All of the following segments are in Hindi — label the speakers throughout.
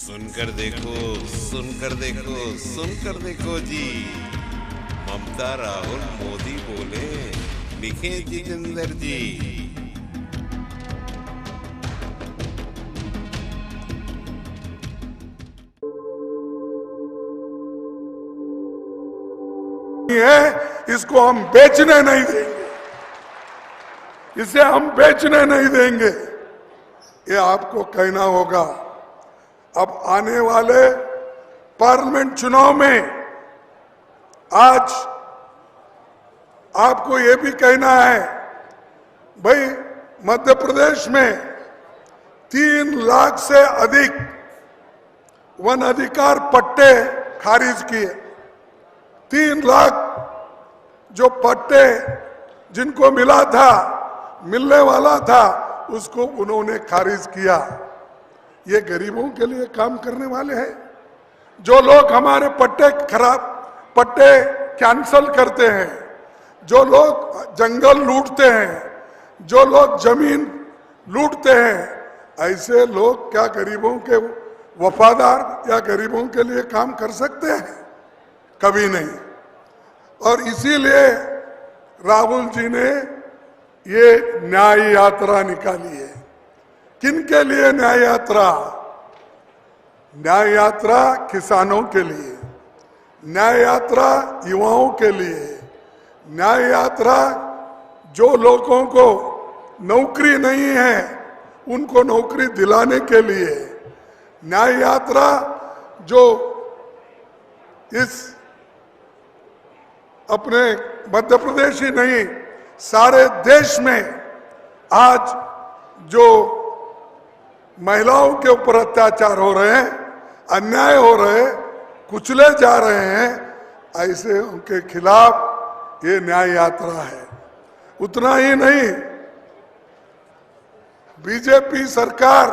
Speaker 1: सुनकर देखो, सुनकर देखो, सुनकर देखो जी। ममता, राहुल, मोदी बोले, लिखे जितेंद्र जी।
Speaker 2: इसको हम बेचने नहीं देंगे, इसे हम बेचने नहीं देंगे, ये आपको कहना होगा। अब आने वाले पार्लियामेंट चुनाव में आज आपको ये भी कहना है, भाई मध्य प्रदेश में 3 लाख से अधिक वन अधिकार पट्टे खारिज किए। 3 लाख जो पट्टे जिनको मिला था, मिलने वाला था, उसको उन्होंने खारिज किया। ये गरीबों के लिए काम करने वाले हैं। जो लोग हमारे पट्टे कैंसल करते हैं, जो लोग जंगल लूटते हैं, जो लोग जमीन लूटते हैं, ऐसे लोग क्या गरीबों के वफादार या गरीबों के लिए काम कर सकते हैं? कभी नहीं। और इसीलिए राहुल जी ने ये न्याय यात्रा निकाली है। किनके लिए न्याय यात्रा? न्याय यात्रा किसानों के लिए, न्याय यात्रा युवाओं के लिए, न्याय यात्रा जो लोगों को नौकरी नहीं है उनको नौकरी दिलाने के लिए, न्याय यात्रा जो इस अपने मध्य प्रदेश ही नहीं सारे देश में आज जो महिलाओं के ऊपर अत्याचार हो रहे हैं, अन्याय हो रहे हैं, कुचले जा रहे हैं, ऐसे उनके खिलाफ ये न्याय यात्रा है। उतना ही नहीं, बीजेपी सरकार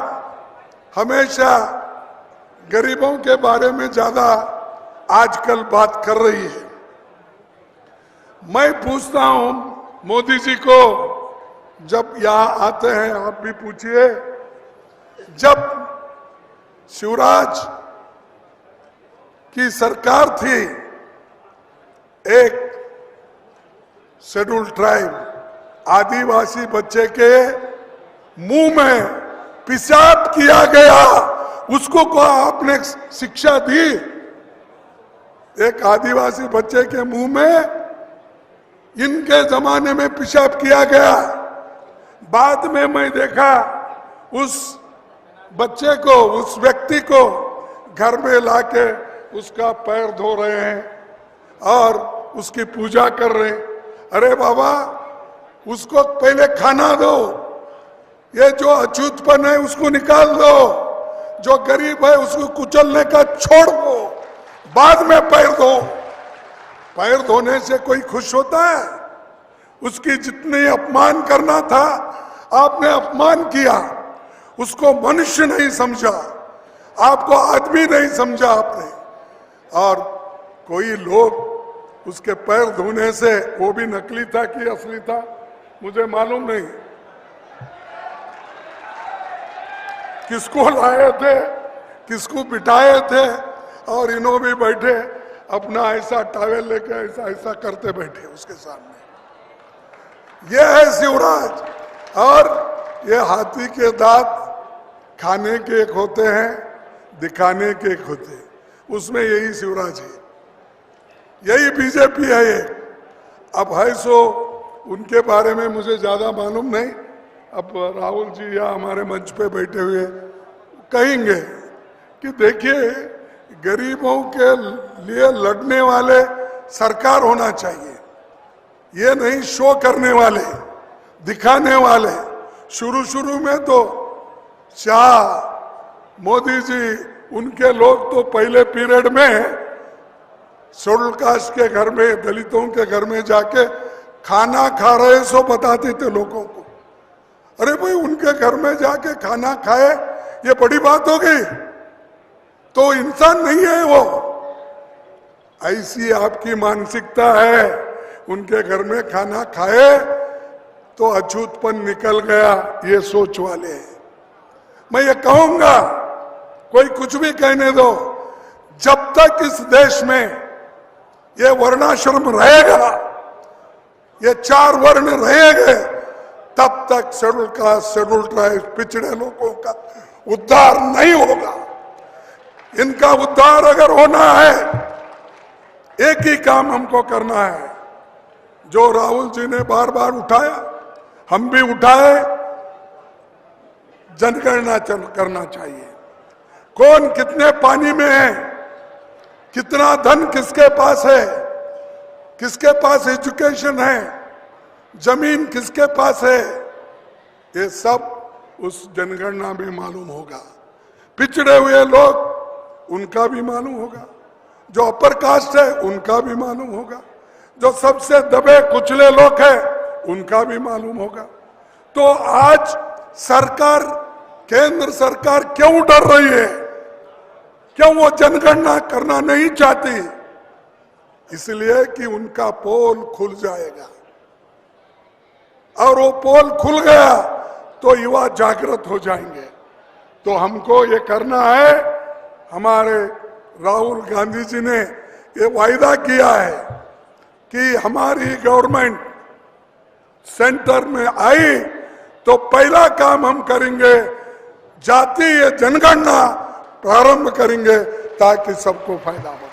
Speaker 2: हमेशा गरीबों के बारे में ज्यादा आजकल बात कर रही है। मैं पूछता हूं मोदी जी को, जब यहां आते हैं आप भी पूछिए, जब शिवराज की सरकार थी, एक शेड्यूल ट्राइब आदिवासी बच्चे के मुंह में पेशाब किया गया, उसको को आपने शिक्षा दी? एक आदिवासी बच्चे के मुंह में इनके जमाने में पेशाब किया गया। बाद में मैं देखा उस बच्चे को, उस व्यक्ति को घर में लाके उसका पैर धो रहे हैं और उसकी पूजा कर रहे हैं। अरे बाबा, उसको पहले खाना दो, ये जो अछूतपन है उसको निकाल दो, जो गरीब है उसको कुचलने का छोड़ दो, बाद में पैर धो। पैर धोने से कोई खुश होता है? उसकी जितनी अपमान करना था आपने अपमान किया, उसको मनुष्य नहीं समझा, आपको आदमी नहीं समझा आपने। और कोई लोग उसके पैर धोने से, वो भी नकली था कि असली था मुझे मालूम नहीं, किसको लाए थे, किसको बिठाए थे, और इन्हों भी बैठे अपना ऐसा टावेल लेके ऐसा ऐसा करते बैठे उसके सामने। ये है शिवराज। और ये हाथी के दांत खाने के एक होते हैं, दिखाने के एक होते हैं, उसमें यही शिवराज है, यही बीजेपी है ये। अब है सो उनके बारे में मुझे ज्यादा मालूम नहीं। अब राहुल जी या हमारे मंच पे बैठे हुए कहेंगे कि देखिए, गरीबों के लिए लड़ने वाले सरकार होना चाहिए, ये नहीं शो करने वाले, दिखाने वाले। शुरू में तो शाह मोदी जी, उनके लोग तो पहले पीरियड में शेड्यूल कास्ट के घर में, दलितों के घर में जाके खाना खा रहे सो बताते थे लोगों को। अरे भाई, उनके घर में जाके खाना खाए ये बड़ी बात हो गई? तो इंसान नहीं है वो। ऐसी आपकी मानसिकता है, उनके घर में खाना खाए तो अछूतपन निकल गया, ये सोच वाले हैं। मैं ये कहूंगा कोई कुछ भी कहने दो, जब तक इस देश में ये वर्णाश्रम रहेगा, ये 4 वर्ण रहेंगे, तब तक शेड्यूल कास्ट, शेड्यूल ट्राइब, पिछड़े लोगों का उद्धार नहीं होगा। इनका उद्धार अगर होना है, एक ही काम हमको करना है, जो राहुल जी ने बार बार उठाया, हम भी उठाए, जनगणना करना चाहिए। कौन कितने पानी में है, कितना धन किसके पास है, किसके पास एजुकेशन है, जमीन किसके पास है, ये सब उस जनगणना में मालूम होगा। पिछड़े हुए लोग, उनका भी मालूम होगा, जो अपर कास्ट है उनका भी मालूम होगा, जो सबसे दबे कुचले लोग हैं उनका भी मालूम होगा। तो आज सरकार, केंद्र सरकार क्यों डर रही है, क्यों वो जनगणना करना नहीं चाहती? इसलिए कि उनका पोल खुल जाएगा, और वो पोल खुल गया तो युवा जागृत हो जाएंगे। तो हमको ये करना है, हमारे राहुल गांधी जी ने ये वायदा किया है कि हमारी गवर्नमेंट सेंटर में आई तो पहला काम हम करेंगे, जातीय जनगणना प्रारंभ करेंगे ताकि सबको फायदा हो।